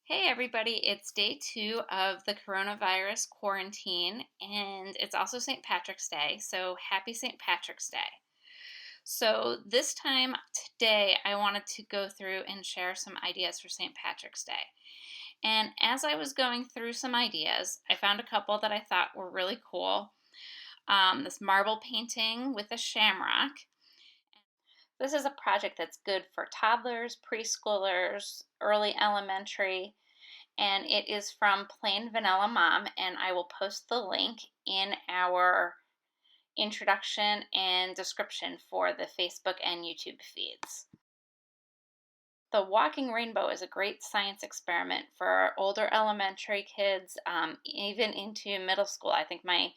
Hey everybody, it's day 2 of the coronavirus quarantine, and it's also St. Patrick's Day, so happy St. Patrick's Day. So, this time today, I wanted to go through and share some ideas for St. Patrick's Day. And as I was going through some ideas, I found a couple that I thought were really cool. This marble painting with a shamrock. This is a project that's good for toddlers, preschoolers, early elementary, and it is from Plain Vanilla Mom, and I will post the link in our introduction and description for the Facebook and YouTube feeds. The walking rainbow is a great science experiment for older elementary kids, even into middle school. I think my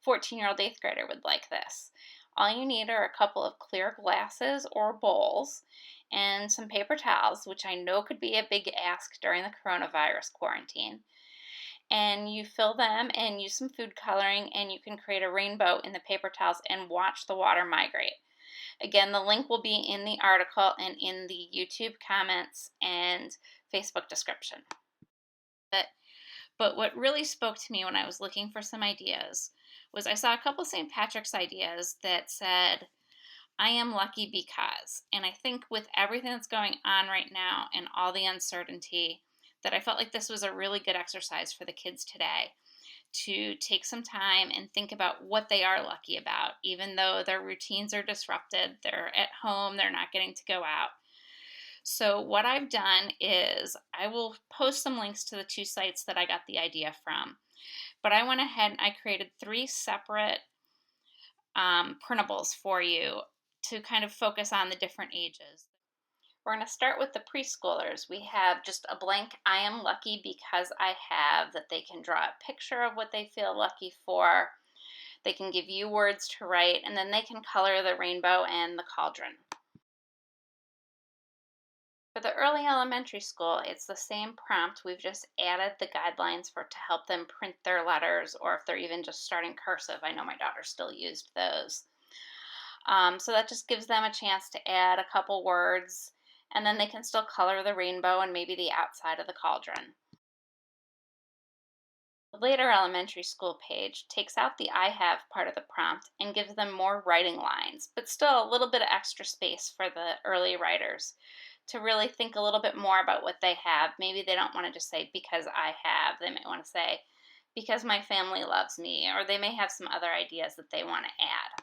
14-year-old 8th grader would like this. All you need are a couple of clear glasses or bowls and some paper towels, which I know could be a big ask during the coronavirus quarantine. And you fill them and use some food coloring, and you can create a rainbow in the paper towels and watch the water migrate. Again, the link will be in the article and in the YouTube comments and Facebook description. But what really spoke to me when I was looking for some ideas was I saw a couple St. Patrick's ideas that said, I am lucky because. And I think with everything that's going on right now and all the uncertainty, that I felt like this was a really good exercise for the kids today to take some time and think about what they are lucky about, even though their routines are disrupted, they're at home, they're not getting to go out. So what I've done is I will post some links to the 2 sites that I got the idea from. But I went ahead and I created 3 separate printables for you to kind of focus on the different ages. We're going to start with the preschoolers. We have just a blank I am lucky because I have, that they can draw a picture of what they feel lucky for. They can give you words to write, and then they can color the rainbow and the cauldron. For the early elementary school, it's the same prompt. We've just added the guidelines to help them print their letters, or if they're even just starting cursive. I know my daughter still used those. So that just gives them a chance to add a couple words, and then they can still color the rainbow and maybe the outside of the cauldron. The later elementary school page takes out the I have part of the prompt and gives them more writing lines, but still a little bit of extra space for the early writers to really think a little bit more about what they have. Maybe they don't want to just say because I have. They might want to say because my family loves me, or they may have some other ideas that they want to add.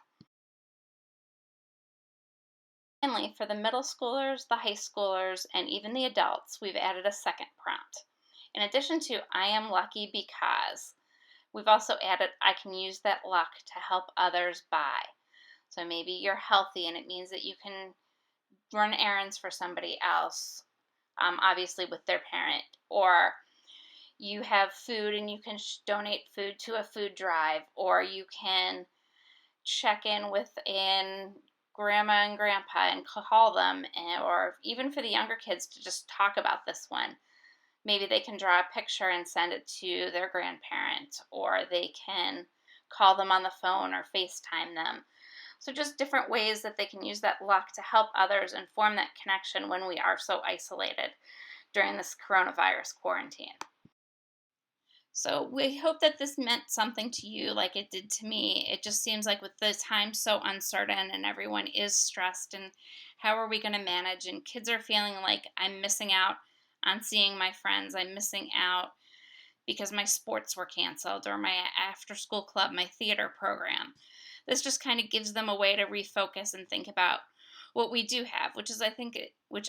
Finally, for the middle schoolers, the high schoolers, and even the adults, we've added a second prompt. In addition to I am lucky because, we've also added I can use that luck to help others by. So maybe you're healthy and it means that you can run errands for somebody else, obviously with their parent, or you have food and you can donate food to a food drive, or you can check in with grandma and grandpa and call them, or even for the younger kids to just talk about this one. Maybe they can draw a picture and send it to their grandparent, or they can call them on the phone or FaceTime them. So just different ways that they can use that luck to help others and form that connection when we are so isolated during this coronavirus quarantine. So we hope that this meant something to you like it did to me. It just seems like with the time so uncertain and everyone is stressed, and how are we going to manage, and kids are feeling like I'm missing out on seeing my friends. I'm missing out because my sports were canceled, or my after school club, my theater program. This just kind of gives them a way to refocus and think about what we do have, which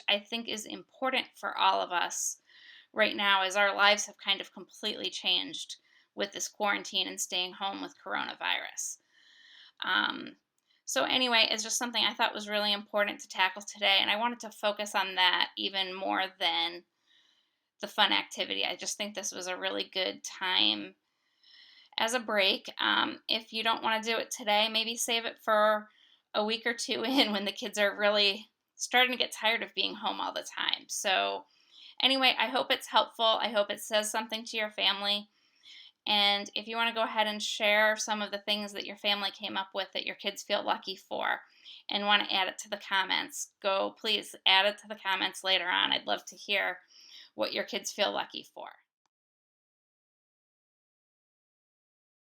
I think is important for all of us right now, as our lives have kind of completely changed with this quarantine and staying home with coronavirus. So anyway, it's just something I thought was really important to tackle today, and I wanted to focus on that even more than the fun activity. I just think this was a really good time as a break. If you don't want to do it today, maybe save it for a week or 2 in, when the kids are really starting to get tired of being home all the time. So anyway, I hope it's helpful. I hope it says something to your family. And if you want to go ahead and share some of the things that your family came up with that your kids feel lucky for, and want to add it to the comments, please add it to the comments later on. I'd love to hear what your kids feel lucky for.